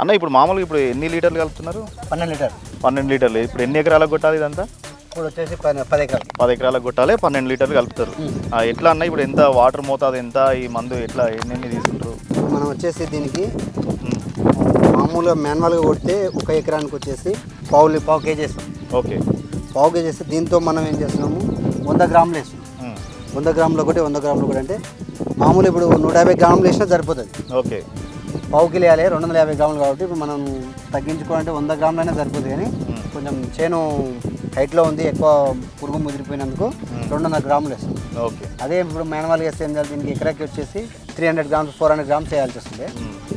అన్న ఇప్పుడు మామూలుగా ఇప్పుడు ఎన్ని లీటర్లు కలుపుతున్నారు? 12 లీటర్. 12 లీటర్లు. ఇప్పుడు ఎన్ని ఎకరాలకు కొట్టాలి ఇదంతా? ఇప్పుడు వచ్చేసి 10 ఎకరాలు. 10 ఎకరాలకు కొట్టాలి, 12 లీటర్లు కలుపుతారు. ఎట్లా అన్న ఇప్పుడు ఎంత వాటర్ మోతాదు ఎంత, ఈ మందు ఎట్లా ఎన్ని తీసుకుంటారు? మనం వచ్చేసి దీనికి మామూలుగా మాన్యువల్గా కొడితే ఒక ఎకరానికి వచ్చేసి పావు కేజీ వేస్తాం. ఓకే, పావు కేజీ వేస్తే దీంతో మనం ఏం చేస్తున్నాము 100 గ్రాములు వేస్తాం. 100 గ్రాములు ఒకటి 100 గ్రాములు ఒకటి అంటే మామూలు ఇప్పుడు 150 గ్రాములు వేసినా సరిపోతుంది. ఓకే, పావు కిలో వేయాలి 250 గ్రాములు కాబట్టి ఇప్పుడు మనం తగ్గించుకోవాలంటే 100 గ్రాములైనా సరిపోతుంది. కానీ కొంచెం చేను హైట్లో ఉంది, ఎక్కువ పురుగు ముదిరిపోయినందుకు 200 గ్రాములు వేస్తాం. ఓకే, అదే ఇప్పుడు మాన్యువల్గా వేస్తే ఏం చేయాలి, దీనికి ఎకరాకి వచ్చేసి 300 గ్రామ్స్ 400 గ్రామ్స్ వేయాల్సి వస్తుంది.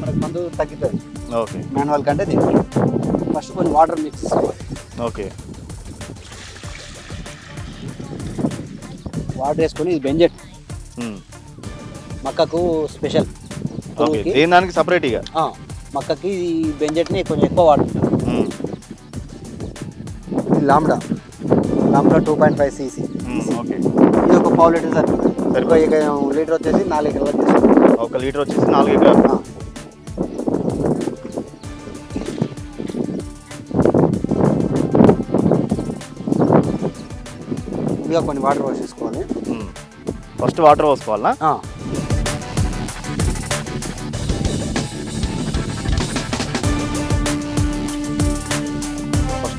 మనకు మందు తగ్గుతుంది ఓకే. మాన్యువల్ కంటే. దీనికి ఫస్ట్ కొన్ని వాటర్ మిక్స్ చేసుకోవాలి. ఓకే, వాటర్ వేసుకొని ఇది బెంజెట్ మక్కకు స్పెషల్. ఓకే, దేని దానికి సపరేట్ ఇక మక్కకి ఈ బెంజెట్ని కొంచెం ఎక్కువ వాడుకుంటాం. ఇది లాంబ్డా 2.5 cc. ఓకే, ఇది ఒక పావు లీటర్ సరిపోతుంది. లీటర్ వచ్చేసి 4 ఎకరాలు చేస్తాం. 1 లీటర్ వచ్చేసి 4 ఎకరాలు. ఇంకా కొన్ని వాటర్ పోసేసుకోవాలి. ఫస్ట్ వాటర్ పోసుకోవాలా?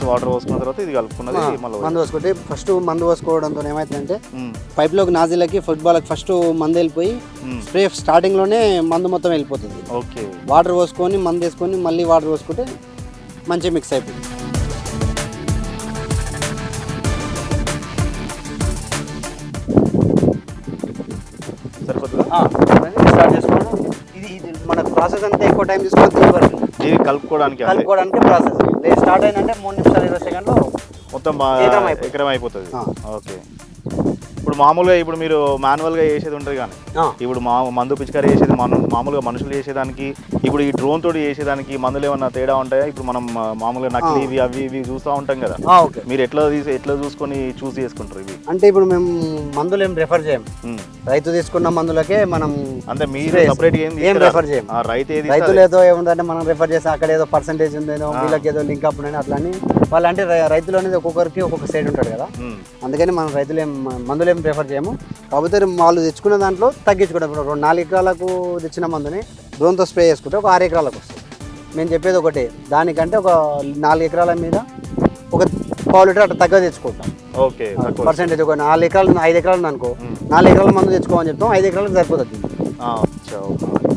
వాటర్ పోసుకున్న తర్వాత ఇది కలుపుకున్నది మందు పోసుకుంటే ఫస్ట్ మందు పోసుకోవడంతో ఏమైతుందంటే పైప్లోకి నాజిల్కి ఫుట్బాల్కి ఫస్ట్ మందు వెళ్ళిపోయి స్ప్రే స్టార్టింగ్లోనే మందు మొత్తం వెళ్ళిపోతుంది. ఓకే, వాటర్ పోసుకొని మందు వేసుకొని మళ్ళీ వాటర్ పోసుకుంటే మంచిగా మిక్స్ అయిపోతుంది. సరిపోతుందా? స్టార్ట్ చేసుకోవడం. ఇది మన ప్రాసెస్ అంతా ఎక్కువ టైం తీసుకోవాలి. ఇది కలుపుకోవడానికి ప్రాసెస్ స్టార్ట్ అయిందంటే 3 నిమిషాలు 20 సెకండ్లో మొత్తం ఎకరం అయిపోతుంది. ఓకే, ఇప్పుడు మామూలుగా ఇప్పుడు మీరు మాన్యువల్గా చేసేది ఉంటుంది కానీ ఇప్పుడు మందు పిచికారీ చేసేది మామూలుగా మనుషులు చేసేదానికి ఇప్పుడు ఈ డ్రోన్ తోటి చేసేదానికి మందులు ఏమన్నా తేడా ఉంటాయా? ఇప్పుడు మనం మామూలుగా నకిలీ ఇవి అవి ఇవి చూస్తూ ఉంటాం కదా, మీరు ఎట్లా చూసుకొని చూసి చేసుకుంటారు ఇవి? అంటే ఇప్పుడు మేము మందులు ఏం రెఫర్ చేయం. రైతు తీసుకున్న మందులకే మనం అంటే మీరు సపరేట్ ఏం రెఫర్ చేయం. రైతులు ఏదో ఏముందంటే మనం రెఫర్ చేస్తాం, అక్కడ ఏదో పర్సంటేజ్ ఉందేనో వీళ్ళకి ఏదో లింక్ అప్ అట్లా అని వాళ్ళు అంటే రైతులు అనేది ఒక్కొక్కరికి ఒక్కొక్క సైడ్ ఉంటాడు కదా, అందుకని మనం రైతులు మందులు ఏం ప్రిఫర్ చేయము. కాకపోతే వాళ్ళు తెచ్చుకున్న దాంట్లో తగ్గించుకుంటాం. ఇప్పుడు 4 ఎకరాలకు తెచ్చిన మందుని డ్రోన్తో స్ప్రే చేసుకుంటే ఒక 6 ఎకరాలకు వస్తుంది. మేము చెప్పేది ఒకటి, దానికంటే ఒక 4 ఎకరాల మీద ఒక పావు లీటర్ అట్లా తగ్గ తెచ్చుకుంటాం. ఓకే, పర్సెంటేజ్ ఒక 4 ఎకరాలు 5 ఎకరాలు అనుకో 4 ఎకరాల మందు తెచ్చుకోమని చెప్తాం. 5 ఎకరాలకు సరిపోతుంది.